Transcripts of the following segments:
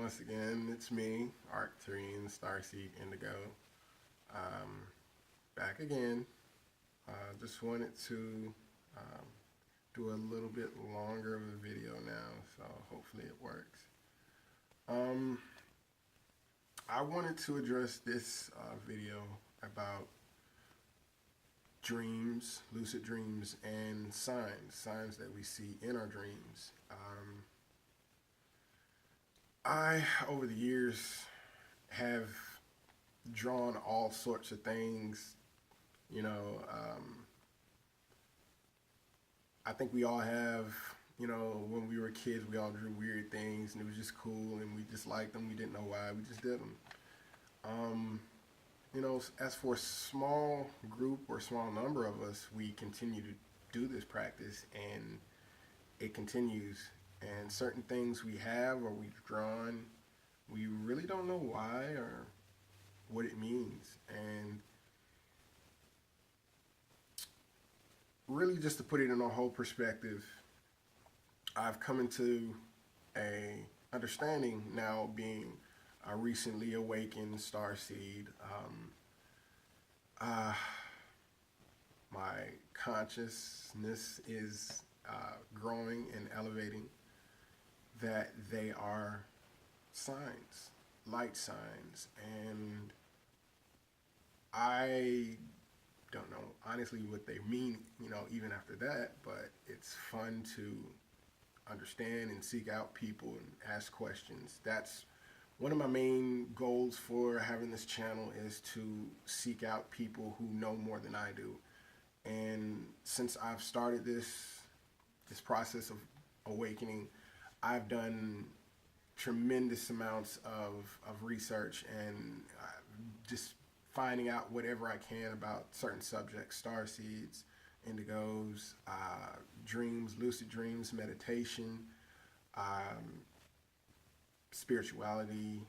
once again, it's me, Arcturine Starseed Indigo. Um, Back again. Just wanted to um, do a little bit longer of a video now, so hopefully it works. Um, I wanted to address this video about dreams, lucid dreams, and signs that we see in our dreams. Over the years, have drawn all sorts of things. You know, I think we all have, when we were kids, we all drew weird things and it was just cool and we just liked them. We didn't know why, we just did them. Um, as for a small group or small number of us, we continue to do this practice and it continues. And certain things we have or we've drawn, we really don't know why or what it means. And really, just to put it in a whole perspective, I've come into a understanding now, being a recently awakened starseed. Uh, my consciousness is growing and elevating. That they are signs, light signs, and I don't know honestly what they mean, even after that, but it's fun to understand and seek out people and ask questions. That's one of my main goals for having this channel, is to seek out people who know more than I do. And since I've started this process of awakening, I've done tremendous amounts of research and just finding out whatever I can about certain subjects: star seeds, indigos, dreams, lucid dreams, meditation, um, spirituality,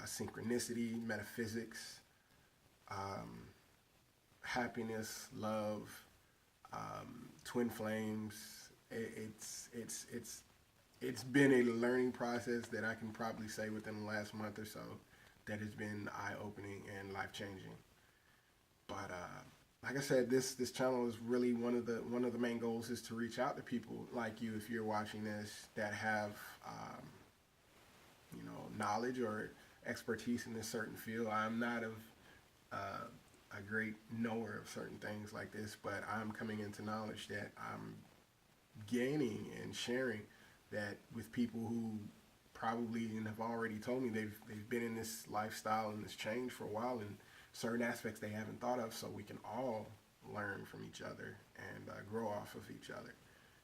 synchronicity, metaphysics, um, happiness, love, twin flames. It's been a learning process that I can probably say within the last month or so that has been eye-opening and life-changing. But like I said, this channel is really one of the main goals, is to reach out to people like you, if you're watching this, that have knowledge or expertise in this certain field. I'm not a great knower of certain things like this, but I'm coming into knowledge that I'm gaining and sharing that with people who probably and have already told me they've been in this lifestyle and this change for a while, and certain aspects they haven't thought of, so we can all learn from each other and grow off of each other.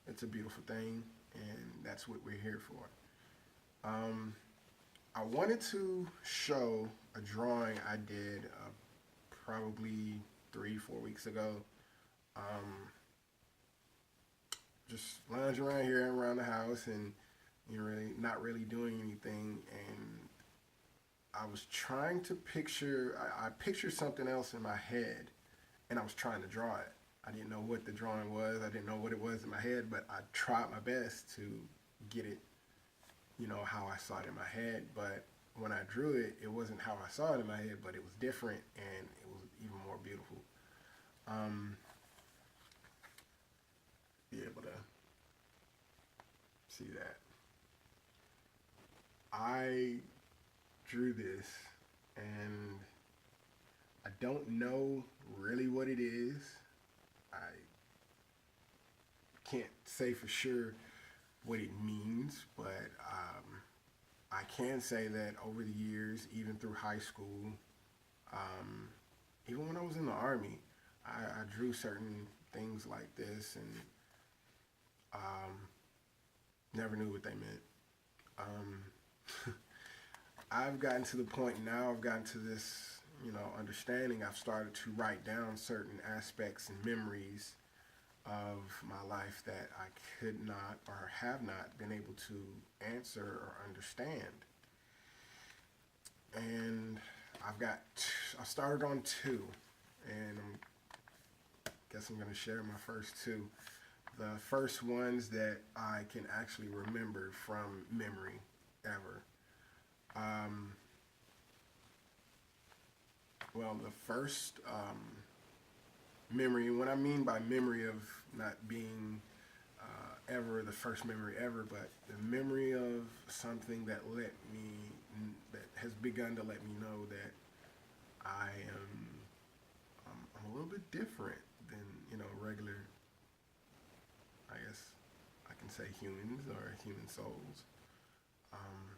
It's a beautiful thing, and that's what we're here for. I wanted to show a drawing I did probably 3-4 weeks ago. Just lounging around here around the house and not really doing anything, and I was trying to picture, I pictured something else in my head, and I was trying to draw it. I didn't know what the drawing was, I didn't know what it was in my head, but I tried my best to get it, how I saw it in my head. But when I drew it, it wasn't how I saw it in my head, but it was different, and it was even more beautiful. Be able to see that. I drew this, and I don't know really what it is. I can't say for sure what it means, but I can say that over the years, even through high school, even when I was in the Army, I drew certain things like this, and never knew what they meant. I've gotten to the point now, I've gotten to this, understanding. I've started to write down certain aspects and memories of my life that I could not or have not been able to answer or understand. And I started on 2, and I guess I'm going to share my first 2. The first ones that I can actually remember from memory ever. Well, the first memory, what I mean by memory of not being ever the first memory ever, but the memory of something that that has begun to let me know that I am, I'm a little bit different than, regular, I guess I can say humans or human souls. Um,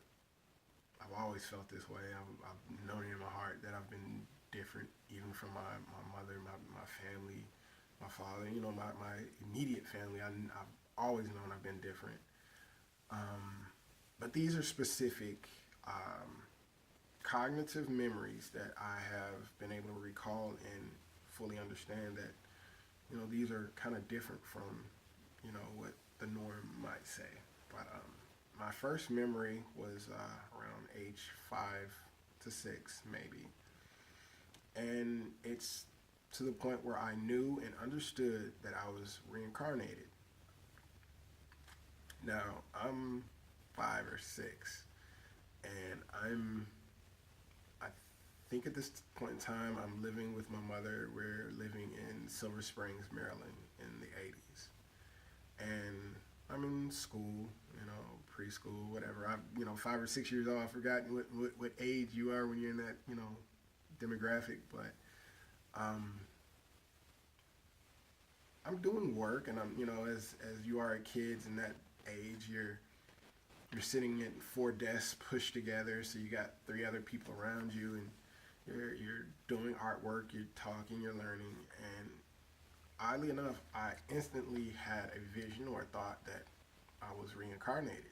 I've always felt this way. I've known it in my heart that I've been different, even from my mother, my family, my father, my immediate family. I've always known I've been different. Um, but these are specific cognitive memories that I have been able to recall and fully understand that, these are kind of different from, what the norm might say. But my first memory was around age 5 to 6, maybe. And it's to the point where I knew and understood that I was reincarnated. Now, I'm 5 or 6, and I think at this point in time, I'm living with my mother. We're living in Silver Springs, Maryland in the 80s. And I'm in school, preschool, whatever. 5 or 6 years old. I've forgotten what age you are when you're in that, demographic. But um, I'm doing work, and as you are at kids in that age, you're sitting at 4 desks pushed together, so you got 3 other people around you, and you're doing artwork, you're talking, you're learning, and oddly enough, I instantly had a vision or a thought that I was reincarnated.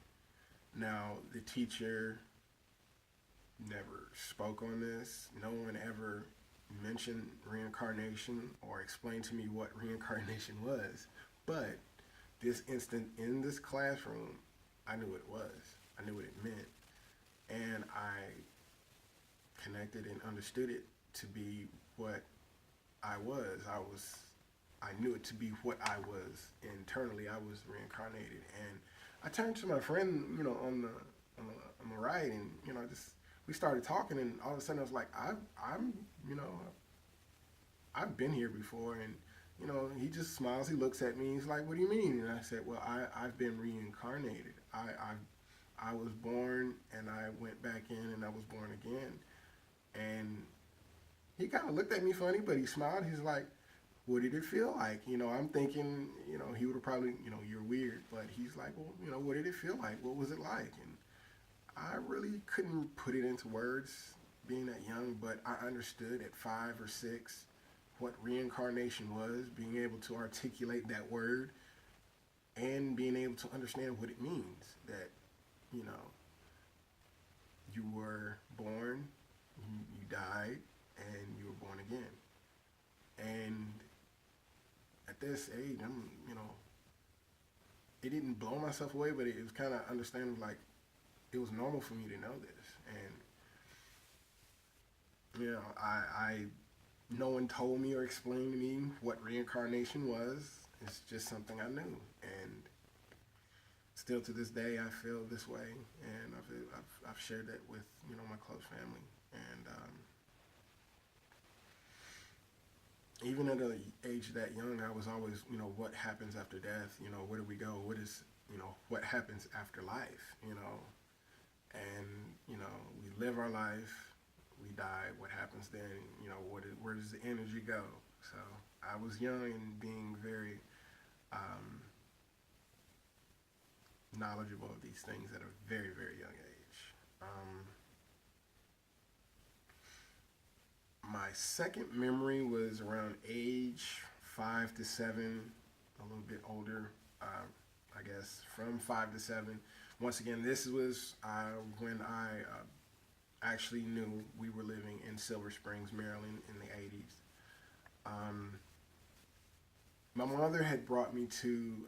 Now, the teacher never spoke on this. No one ever mentioned reincarnation or explained to me what reincarnation was. But this instant in this classroom, I knew what it was. I knew what it meant. And I connected and understood it to be what I was. I knew it to be what I was internally. I was reincarnated. And I turned to my friend, on the right, and just we started talking, and all of a sudden I was like, I'm, I've been here before, and he just smiles. He looks at me. He's like, "What do you mean?" And I said, "Well, I've been reincarnated. I was born, and I went back in, and I was born again." And he kind of looked at me funny, but he smiled. He's like, "What did it feel like?" I'm thinking, he would have probably, "You're weird," but he's like, "Well, what did it feel like? What was it like?" And I really couldn't put it into words being that young, but I understood at 5 or 6 what reincarnation was, being able to articulate that word and being able to understand what it means. That, you know, you were born, you died, and you were born again. And at this age, it didn't blow myself away, but it was kind of understanding, like, it was normal for me to know this. And, no one told me or explained to me what reincarnation was. It's just something I knew. And still to this day, I feel this way. And I've shared that with, my close family. And even at an age that young, I was always, what happens after death? Where do we go? What happens after life? And, we live our life, we die, what happens then? Where does the energy go? So I was young and being very knowledgeable of these things at a very, very young age. My second memory was around age 5 to 7, a little bit older, I guess, from 5 to 7. Once again, this was when I actually knew we were living in Silver Springs, Maryland in the 80s. My mother had brought me to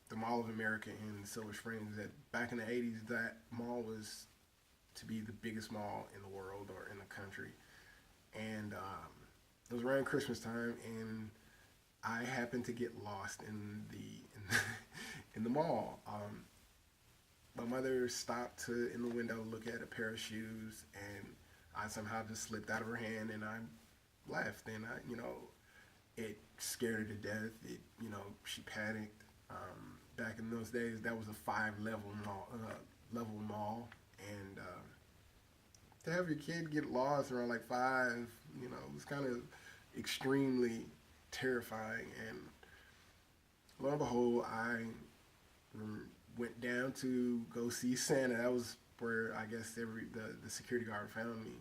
the Mall of America in Silver Springs. That back in the 80s, that mall was to be the biggest mall in the world or in the country. And it was around Christmas time, and I happened to get lost in the mall. My mother stopped to in the window look at a pair of shoes, and I somehow just slipped out of her hand and I left. And it scared her to death. She panicked. Back in those days, that was a 5 level mall, and to have your kid get lost around like 5, it was kind of extremely terrifying. And lo and behold, I went down to go see Santa. That was where I guess the security guard found me,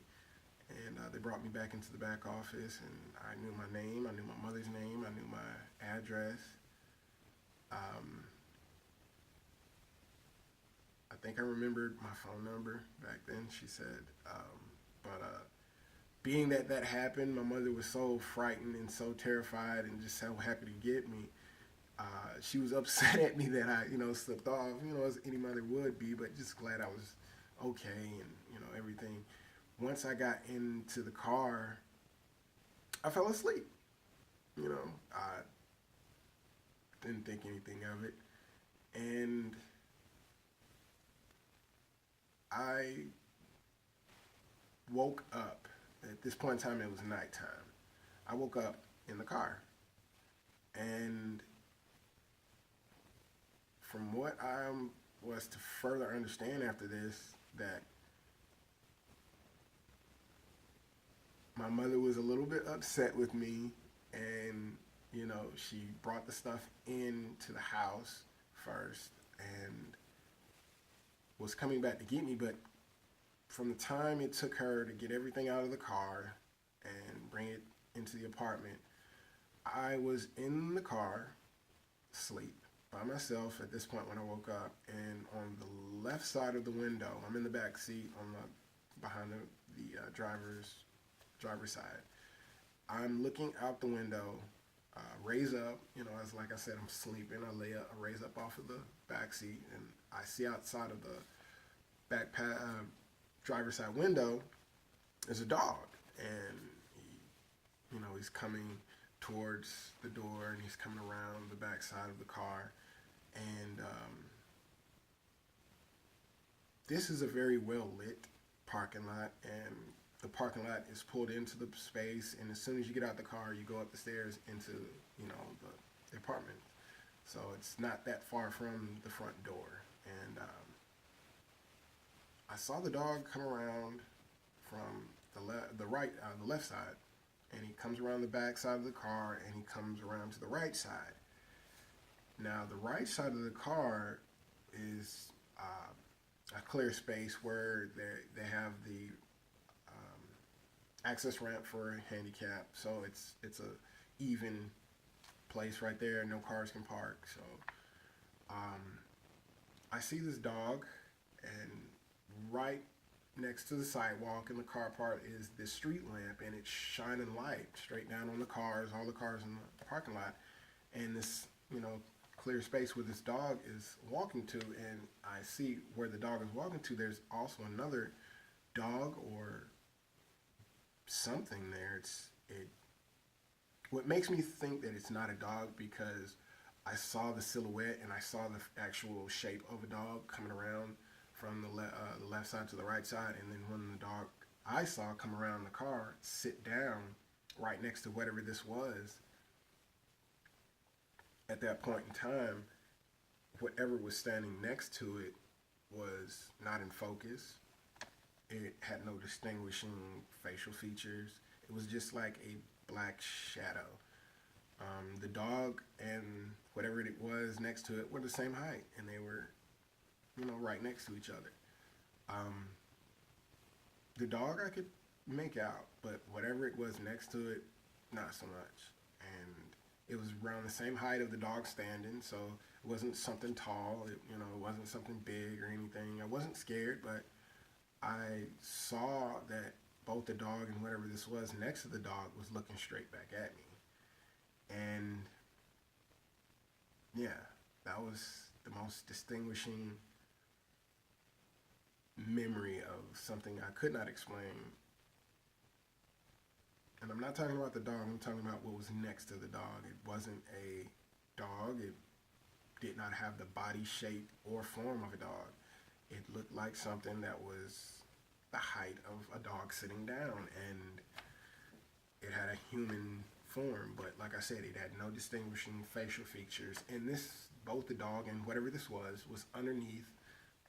and they brought me back into the back office, and I knew my name, I knew my mother's name, I knew my address. I think I remembered my phone number back then. She said, but being that that happened, my mother was so frightened and so terrified and just so happy to get me. She was upset at me that I, slipped off, as any mother would be, but just glad I was okay and, everything. Once I got into the car, I fell asleep. I didn't think anything of it. And I woke up. At this point in time, it was nighttime. I woke up in the car. And from what I was to further understand after this, that my mother was a little bit upset with me, and she brought the stuff into the house first and was coming back to get me. But from the time it took her to get everything out of the car and bring it into the apartment, I was in the car, asleep, by myself at this point when I woke up. And on the left side of the window, I'm in the back seat behind the driver's side. I'm looking out the window, raise up, as like I said, I'm sleeping. I raise up off of the back seat, and I see outside of the driver's side window is a dog, and he's coming towards the door, and he's coming around the back side of the car, and this is a very well lit parking lot, and the parking lot is pulled into the space, and as soon as you get out the car, you go up the stairs into the apartment. So it's not that far from the front door, and I saw the dog come around from the left side, and he comes around the back side of the car, and he comes around to the right side. Now, the right side of the car is a clear space where they have the access ramp for handicap, so it's a even place right there. No cars can park. So I see this dog, and right next to the sidewalk in the car part is this street lamp, and it's shining light straight down on the cars, all the cars in the parking lot, and this clear space where this dog is walking to. And I see where the dog is walking to, there's also another dog or something there. What makes me think that it's not a dog, because I saw the silhouette and I saw the actual shape of a dog coming around from the left side to the right side, and then when the dog I saw come around the car, sit down right next to whatever this was, at that point in time, whatever was standing next to it was not in focus. It had no distinguishing facial features. It was just like a black shadow. The dog and whatever it was next to it were the same height, and they were, right next to each other. The dog I could make out, but whatever it was next to it, not so much. And it was around the same height of the dog standing, so it wasn't something tall. It wasn't something big or anything. I wasn't scared, but I saw that both the dog and whatever this was next to the dog was looking straight back at me. And yeah, that was the most distinguishing memory of something I could not explain. And I'm not talking about the dog, I'm talking about what was next to the dog. It wasn't a dog. It did not have the body shape or form of a dog. It looked like something that was the height of a dog sitting down, and it had a human form, but like I said, it had no distinguishing facial features. And this, both the dog and whatever this was underneath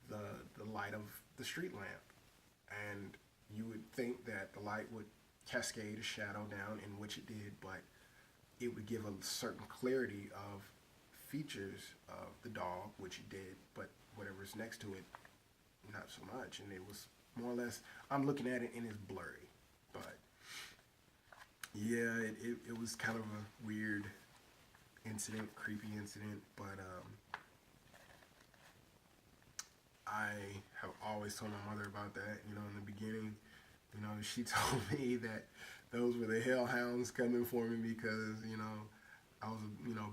the light of the street lamp. And you would think that the light would cascade a shadow down, in which it did, but it would give a certain clarity of features of the dog, which it did, but whatever's next to it, not so much. And it was more or less, I'm looking at it and it's blurry. But yeah, it was kind of a weird incident, creepy incident, but I have always told my mother about that, in the beginning. She told me that those were the hellhounds coming for me because, I was,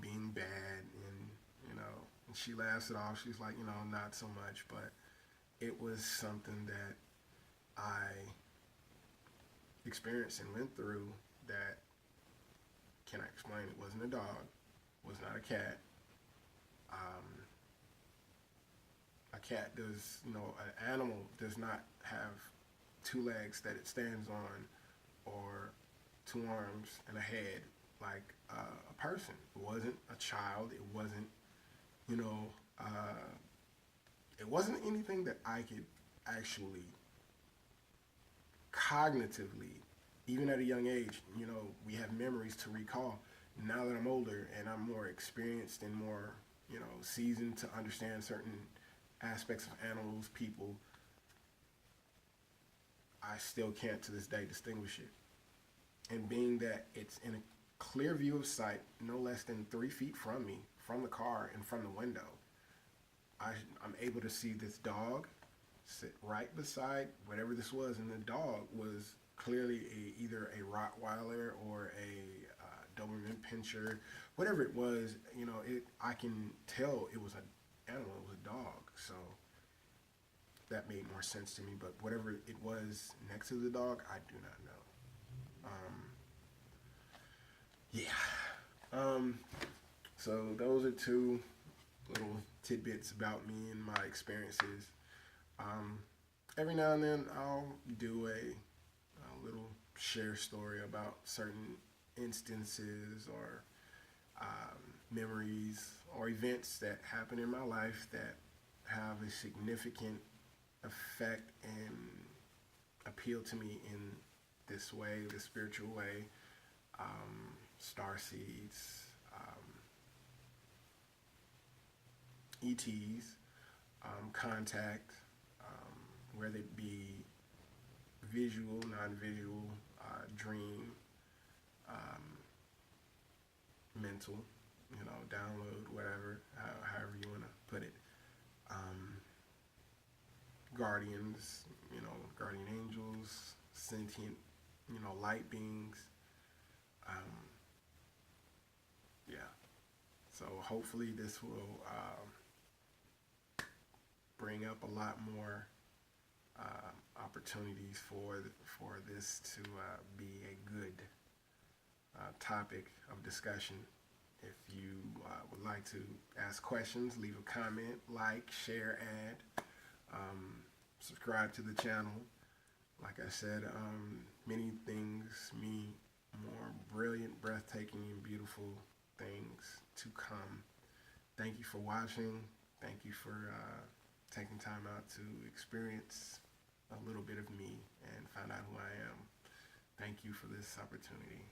being bad, and she laughs it off. She's like, not so much, but it was something that I experienced and went through that, can I explain? It wasn't a dog, was not a cat. A cat does, an animal does not have two legs that it stands on, or two arms and a head like a person. It wasn't a child. It wasn't, it wasn't anything that I could actually cognitively, even at a young age, we have memories to recall. Now that I'm older and I'm more experienced and more, seasoned to understand certain aspects of animals, people, I still can't to this day distinguish it. And being that it's in a clear view of sight, no less than 3 feet from me, from the car and from the window, I'm able to see this dog sit right beside whatever this was, and the dog was clearly either a Rottweiler or a Doberman Pinscher, whatever it was. I can tell it was an animal, it was a dog, so that made more sense to me. But whatever it was next to the dog, I do not know. So those are 2 little tidbits about me and my experiences. Every now and then I'll do a little share story about certain instances or memories or events that happen in my life that have a significant effect and appeal to me in this way, this spiritual way. Star seeds, ETs, contact, whether it be visual, non-visual, dream, mental, download, whatever, however you want to put it. Guardians, guardian angels, sentient, light beings. Yeah. So hopefully this will bring up a lot more opportunities for this to be a good topic of discussion. If you would like to ask questions, leave a comment, like, share, add, subscribe to the channel. Like I said, many things mean more brilliant, breathtaking, and beautiful things to come. Thank you for watching. Thank you for taking time out to experience a little bit of me and find out who I am. Thank you for this opportunity.